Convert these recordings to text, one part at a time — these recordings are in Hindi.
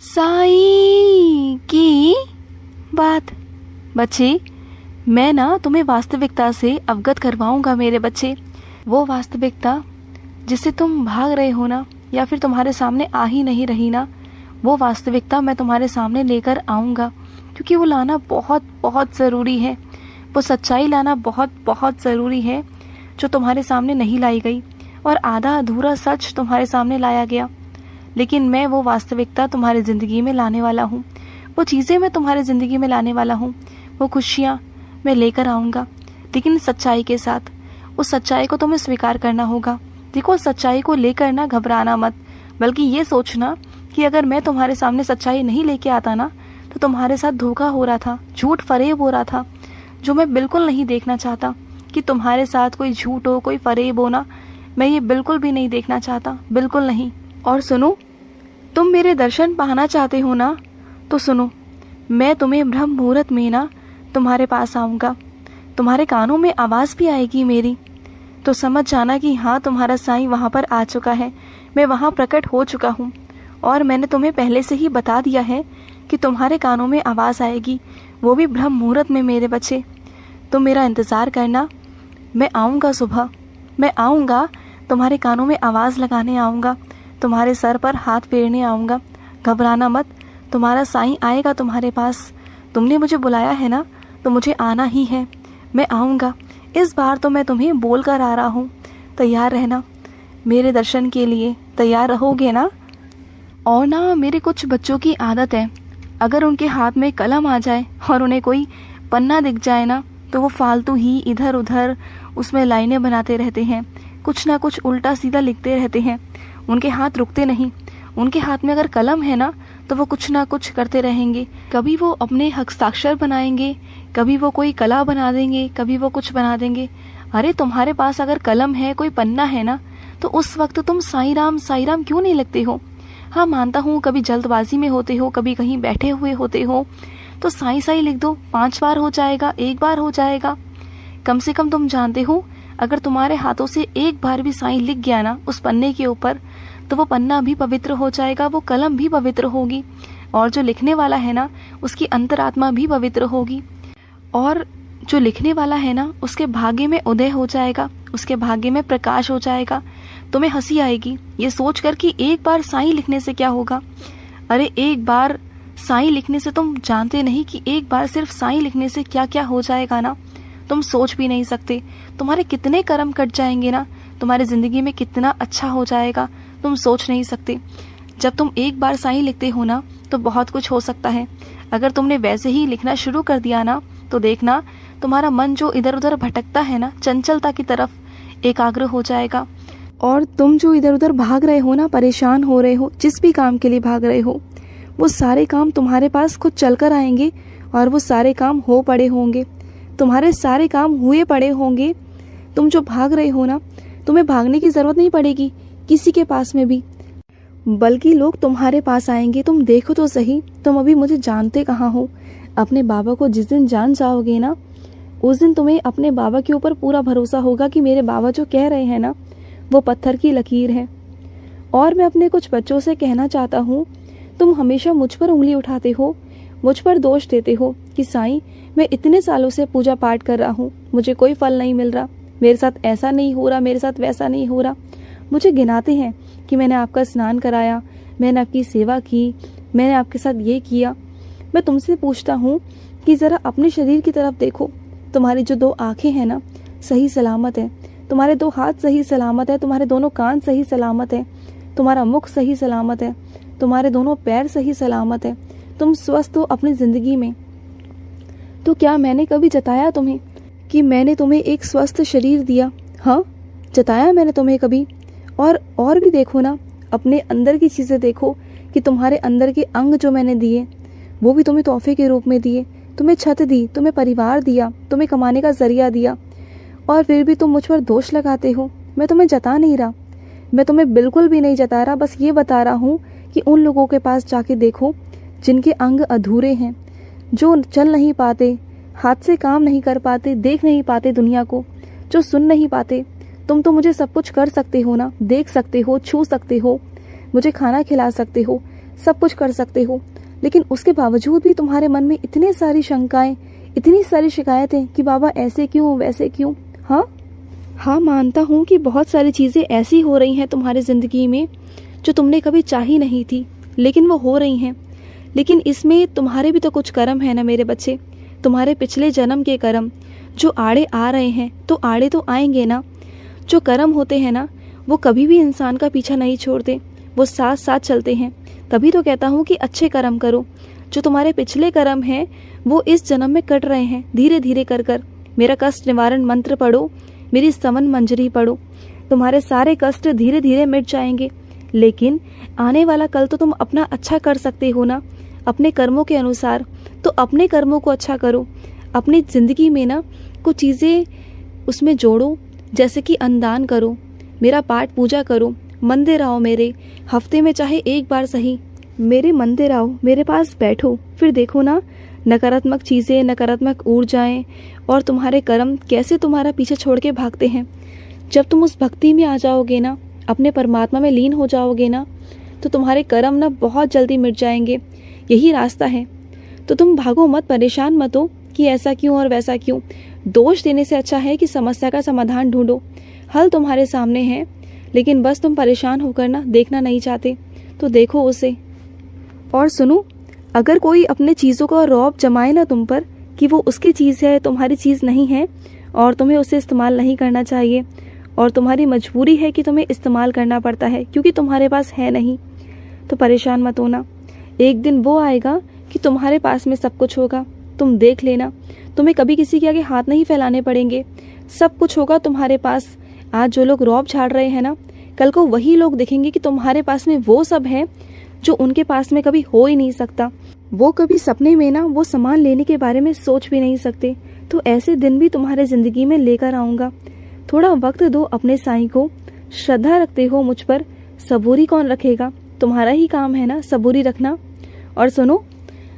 साईं की बात। बच्चे, मैं ना तुम्हें वास्तविकता से अवगत करवाऊंगा मेरे बच्चे। वो वास्तविकता जिससे तुम भाग रहे हो ना, या फिर तुम्हारे सामने आ ही नहीं रही ना, वो वास्तविकता मैं तुम्हारे सामने लेकर आऊंगा, क्योंकि वो लाना बहुत बहुत ज़रूरी है। वो सच्चाई लाना बहुत बहुत ज़रूरी है जो तुम्हारे सामने नहीं लाई गई, और आधा अधूरा सच तुम्हारे सामने लाया गया। लेकिन मैं वो वास्तविकता तुम्हारी ज़िंदगी में लाने वाला हूँ, वो चीज़ें मैं तुम्हारी ज़िंदगी में लाने वाला हूँ, वो खुशियाँ मैं लेकर आऊँगा, लेकिन सच्चाई के साथ। उस सच्चाई को तुम्हें स्वीकार करना होगा। देखो, सच्चाई को लेकर ना घबराना मत, बल्कि ये सोचना कि अगर मैं तुम्हारे सामने सच्चाई नहीं लेके आता ना, तो तुम्हारे साथ धोखा हो रहा था, झूठ फरेब हो रहा था, जो मैं बिल्कुल नहीं देखना चाहता कि तुम्हारे साथ कोई झूठ हो, कोई फरेब हो ना। मैं ये बिल्कुल भी नहीं देखना चाहता, बिल्कुल नहीं। और सुनो, तुम मेरे दर्शन पाना चाहते हो ना, तो सुनो, मैं तुम्हें ब्रह्म मुहूर्त में ना तुम्हारे पास आऊँगा। तुम्हारे कानों में आवाज़ भी आएगी मेरी, तो समझ जाना कि हाँ, तुम्हारा साईं वहाँ पर आ चुका है, मैं वहाँ प्रकट हो चुका हूँ। और मैंने तुम्हें पहले से ही बता दिया है कि तुम्हारे कानों में आवाज़ आएगी, वो भी ब्रह्म मुहूर्त में मेरे बच्चे। तुम मेरा इंतज़ार करना, मैं आऊँगा सुबह, मैं आऊँगा, तुम्हारे कानों में आवाज़ लगाने आऊँगा, तुम्हारे सर पर हाथ फेरने आऊँगा। घबराना मत, तुम्हारा साईं आएगा तुम्हारे पास। तुमने मुझे बुलाया है ना, तो मुझे आना ही है, मैं आऊँगा। इस बार तो मैं तुम्हें बोल कर आ रहा हूँ, तैयार रहना मेरे दर्शन के लिए, तैयार रहोगे ना। और ना, मेरे कुछ बच्चों की आदत है, अगर उनके हाथ में कलम आ जाए और उन्हें कोई पन्ना दिख जाए ना, तो वो फालतू ही इधर उधर उसमें लाइनें बनाते रहते हैं, कुछ ना कुछ उल्टा सीधा लिखते रहते हैं। उनके हाथ रुकते नहीं। उनके हाथ में अगर कलम है ना, तो वो कुछ ना कुछ करते रहेंगे। कभी वो अपने हस्ताक्षर बनाएंगे, कभी वो कोई कला बना देंगे, कभी वो कुछ बना देंगे। अरे, तुम्हारे पास अगर कलम है, कोई पन्ना है ना, तो उस वक्त तुम साईं राम क्यों नहीं लिखते हो? हाँ, मानता हूँ कभी जल्दबाजी में होते हो, कभी कहीं बैठे हुए होते हो, तो साईं साईं लिख दो। 5 बार हो जाएगा, 1 बार हो जाएगा। कम से कम तुम जानते हो, अगर तुम्हारे हाथों से 1 बार भी साईं लिख गया ना उस पन्ने के ऊपर, तो वो पन्ना भी पवित्र हो जाएगा, वो कलम भी पवित्र होगी, और जो लिखने वाला है ना, उसकी अंतरात्मा भी पवित्र होगी। और जो लिखने वाला है ना, उसके भाग्य में उदय हो जाएगा, उसके भाग्य में प्रकाश हो जाएगा। तुम्हें हंसी आएगी ये सोचकर कि 1 बार साईं लिखने से क्या होगा। अरे, 1 बार साईं लिखने से तुम जानते नहीं कि 1 बार सिर्फ साईं लिखने से क्या क्या हो जाएगा ना, तुम सोच भी नहीं सकते। तुम्हारे कितने कर्म कट जाएंगे ना, तुम्हारी जिंदगी में कितना अच्छा हो जाएगा, तुम सोच नहीं सकते। जब तुम 1 बार साईं लिखते हो ना, तो बहुत कुछ हो सकता है। अगर तुमने वैसे ही लिखना शुरू कर दिया ना, तो देखना तुम्हारा मन जो इधर उधर भटकता है ना, चंचलता की तरफ एकाग्र हो जाएगा। और तुम जो इधर उधर भाग रहे हो ना, परेशान हो रहे हो, जिस भी काम के लिए भाग रहे हो, वो सारे काम तुम्हारे पास खुद चल कर आएंगे, और वो सारे काम हो पड़े होंगे, तुम्हारे सारे काम हुए पड़े होंगे। तुम जो भाग रहे हो ना, तुम्हें भागने की ज़रूरत नहीं पड़ेगी किसी के पास में भी, बल्कि लोग तुम्हारे पास आएंगे। तुम देखो तो सही, तुम अभी मुझे जानते कहाँ हो। अपने बाबा को जिस दिन जान जाओगे ना, उस दिन तुम्हें अपने बाबा के ऊपर पूरा भरोसा होगा कि मेरे बाबा जो कह रहे हैं ना, वो पत्थर की लकीर है। और मैं अपने कुछ बच्चों से कहना चाहता हूँ, तुम हमेशा मुझ पर उंगली उठाते हो, मुझ पर दोष देते हो कि साईं, मैं इतने सालों से पूजा पाठ कर रहा हूँ, मुझे कोई फल नहीं मिल रहा, मेरे साथ ऐसा नहीं हो रहा, मेरे साथ वैसा नहीं हो रहा। मुझे गिनाते हैं कि मैंने आपका स्नान कराया, मैंने आपकी सेवा की, मैंने आपके साथ ये किया। मैं तुमसे पूछता हूँ कि ज़रा अपने शरीर की तरफ देखो। तुम्हारी जो 2 आँखें हैं ना, सही सलामत है, तुम्हारे 2 हाथ सही सलामत है, तुम्हारे दोनों कान सही सलामत है, तुम्हारा मुख सही सलामत है, तुम्हारे दोनों पैर सही सलामत है, तुम स्वस्थ हो अपनी ज़िंदगी में। तो क्या मैंने कभी जताया तुम्हें कि मैंने तुम्हें एक स्वस्थ शरीर दिया? हाँ, जताया मैंने तुम्हें कभी? और भी देखो ना, अपने अंदर की चीज़ें देखो कि तुम्हारे अंदर के अंग जो मैंने दिए, वो भी तुम्हें तोहफे के रूप में दिए। तुम्हें छत दी, तुम्हें परिवार दिया, तुम्हें कमाने का जरिया दिया, और फिर भी तुम मुझ पर दोष लगाते हो। मैं तुम्हें जता नहीं रहा, मैं तुम्हें बिल्कुल भी नहीं जता रहा, बस ये बता रहा हूँ कि उन लोगों के पास जाके देखो जिनके अंग अधूरे हैं, जो चल नहीं पाते, हाथ से काम नहीं कर पाते, देख नहीं पाते दुनिया को, जो सुन नहीं पाते। तुम तो मुझे सब कुछ कर सकते हो ना, देख सकते हो, छू सकते हो, मुझे खाना खिला सकते हो, सब कुछ कर सकते हो, लेकिन उसके बावजूद भी तुम्हारे मन में इतनी सारी शंकाएं, इतनी सारी शिकायतें कि बाबा ऐसे क्यों, वैसे क्यों। हाँ, मानता हूँ कि बहुत सारी चीज़ें ऐसी हो रही हैं तुम्हारी ज़िंदगी में जो तुमने कभी चाही नहीं थी, लेकिन वो हो रही हैं। लेकिन इसमें तुम्हारे भी तो कुछ कर्म है ना मेरे बच्चे, तुम्हारे पिछले जन्म के कर्म जो आड़े आ रहे हैं, तो आड़े तो आएंगे ना। जो कर्म होते हैं ना, वो कभी भी इंसान का पीछा नहीं छोड़ते, वो साथ साथ चलते हैं। तभी तो कहता हूँ कि अच्छे कर्म करो। जो तुम्हारे पिछले कर्म हैं वो इस जन्म में कट रहे हैं, धीरे धीरे कर कर। मेरा कष्ट निवारण मंत्र पढ़ो, मेरी स्तवन मंजरी पढ़ो, तुम्हारे सारे कष्ट धीरे धीरे मिट जाएंगे। लेकिन आने वाला कल तो तुम अपना अच्छा कर सकते हो ना, अपने कर्मों के अनुसार। तो अपने कर्मों को अच्छा करो, अपनी ज़िंदगी में ना कुछ चीज़ें उसमें जोड़ो, जैसे कि अन्नदान करो, मेरा पाठ पूजा करो, मंदिर आओ मेरे, हफ्ते में चाहे एक बार सही मेरे मंदिर आओ, मेरे पास बैठो। फिर देखो ना नकारात्मक चीज़ें, नकारात्मक ऊर्जाएं और तुम्हारे कर्म कैसे तुम्हारा पीछे छोड़ के भागते हैं। जब तुम उस भक्ति में आ जाओगे ना, अपने परमात्मा में लीन हो जाओगे ना, तो तुम्हारे कर्म ना बहुत जल्दी मिट जाएंगे। यही रास्ता है। तो तुम भागो मत, परेशान मत हो कि ऐसा क्यों और वैसा क्यों। दोष देने से अच्छा है कि समस्या का समाधान ढूंढो। हल तुम्हारे सामने है, लेकिन बस तुम परेशान होकर ना देखना नहीं चाहते, तो देखो उसे। और सुनो, अगर कोई अपने चीज़ों का रौब जमाए ना तुम पर कि वो उसकी चीज़ है, तुम्हारी चीज़ नहीं है, और तुम्हें उसे इस्तेमाल नहीं करना चाहिए, और तुम्हारी मजबूरी है कि तुम्हें इस्तेमाल करना पड़ता है क्योंकि तुम्हारे पास है नहीं, तो परेशान मत होना। एक दिन वो आएगा कि तुम्हारे पास में सब कुछ होगा। तुम देख लेना, तुम्हें कभी किसी के आगे हाथ नहीं फैलाने पड़ेंगे, सब कुछ होगा तुम्हारे पास। आज जो लोग रौब झाड़ रहे हैं ना, कल को वही लोग देखेंगे कि तुम्हारे पास में वो सब है जो उनके पास में कभी हो ही नहीं सकता। वो कभी सपने में ना वो सामान लेने के बारे में सोच भी नहीं सकते। तो ऐसे दिन भी तुम्हारे जिंदगी में लेकर आऊंगा। थोड़ा वक्त दो अपने साईं को, श्रद्धा रखते हो मुझ पर, सबूरी कौन रखेगा? तुम्हारा ही काम है ना सबूरी रखना। और सुनो,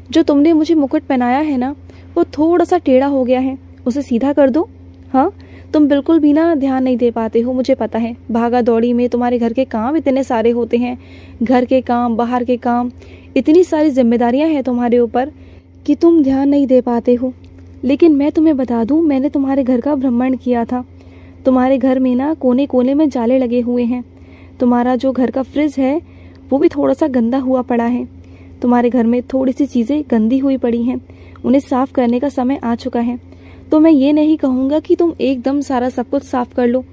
जो तुमने मुझे मुकुट पहनाया है ना, वो थोड़ा सा टेढ़ा हो गया है, उसे सीधा कर दो। हाँ, तुम बिल्कुल भी ना ध्यान नहीं दे पाते हो, मुझे पता है। भागा दौड़ी में तुम्हारे घर के काम इतने सारे होते हैं, घर के काम, बाहर के काम, इतनी सारी जिम्मेदारियां हैं तुम्हारे ऊपर कि तुम ध्यान नहीं दे पाते हो। लेकिन मैं तुम्हें बता दूं, मैंने तुम्हारे घर का भ्रमण किया था। तुम्हारे घर में ना कोने कोने में जाले लगे हुए हैं। तुम्हारा जो घर का फ्रिज है वो भी थोड़ा सा गंदा हुआ पड़ा है। तुम्हारे घर में थोड़ी सी चीज़ें गंदी हुई पड़ी हैं, उन्हें साफ करने का समय आ चुका है। तो मैं ये नहीं कहूँगा कि तुम एकदम सारा सब कुछ साफ कर लो,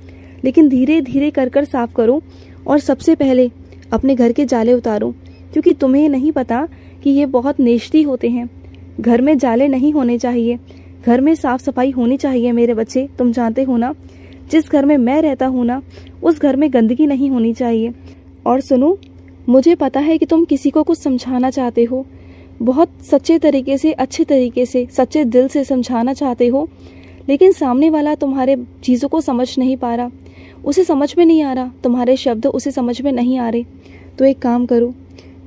लेकिन धीरे धीरे कर कर साफ करो। और सबसे पहले अपने घर के जाले उतारो, क्योंकि तुम्हें नहीं पता कि ये बहुत नेश्ती होते हैं। घर में जाले नहीं होने चाहिए, घर में साफ सफाई होनी चाहिए मेरे बच्चे। तुम जानते हो ना, जिस घर में मैं रहता हूँ ना, उस घर में गंदगी नहीं होनी चाहिए। और सुनो, मुझे पता है कि तुम किसी को कुछ समझाना चाहते हो, बहुत सच्चे तरीके से, अच्छे तरीके से, सच्चे दिल से समझाना चाहते हो, लेकिन सामने वाला तुम्हारे चीज़ों को समझ नहीं पा रहा, उसे समझ में नहीं आ रहा, तुम्हारे शब्द उसे समझ में नहीं आ रहे। तो एक काम करो,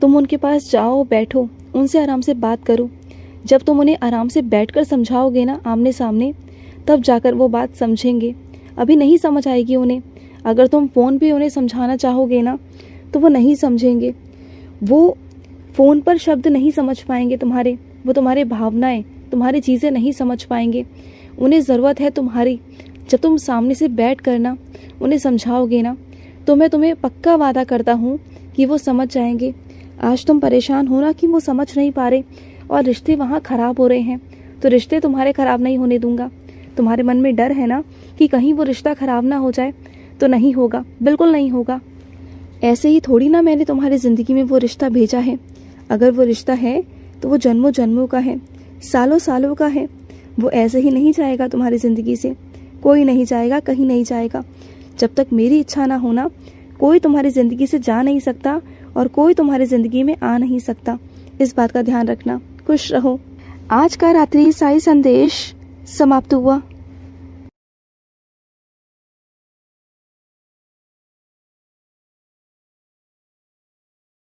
तुम उनके पास जाओ, बैठो, उनसे आराम से बात करो। जब तुम उन्हें आराम से बैठकर समझाओगे ना आमने सामने, तब जाकर वो बात समझेंगे। अभी नहीं समझ आएगी उन्हें। अगर तुम फ़ोन पे उन्हें समझाना चाहोगे ना, तो वो नहीं समझेंगे। वो फ़ोन पर शब्द नहीं समझ पाएंगे तुम्हारे, वो तुम्हारे भावनाएं, तुम्हारी चीज़ें नहीं समझ पाएंगे। उन्हें ज़रूरत है तुम्हारी। जब तुम सामने से बैठ कर ना उन्हें समझाओगे ना, तो मैं तुम्हें पक्का वादा करता हूँ कि वो समझ जाएंगे। आज तुम परेशान हो ना कि वो समझ नहीं पा रहे और रिश्ते वहाँ ख़राब हो रहे हैं, तो रिश्ते तुम्हारे ख़राब नहीं होने दूंगा। तुम्हारे मन में डर है ना कि कहीं वो रिश्ता ख़राब ना हो जाए, तो नहीं होगा, बिल्कुल नहीं होगा। ऐसे ही थोड़ी ना मैंने तुम्हारी ज़िंदगी में वो रिश्ता भेजा है। अगर वो रिश्ता है तो वो जन्मों जन्मों का है, सालों सालों का है। वो ऐसे ही नहीं जाएगा तुम्हारी ज़िंदगी से, कोई नहीं जाएगा, कहीं नहीं जाएगा। जब तक मेरी इच्छा ना होना, कोई तुम्हारी ज़िंदगी से जा नहीं सकता और कोई तुम्हारी ज़िंदगी में आ नहीं सकता। इस बात का ध्यान रखना। खुश रहो। आज का रात्रि साई संदेश समाप्त हुआ।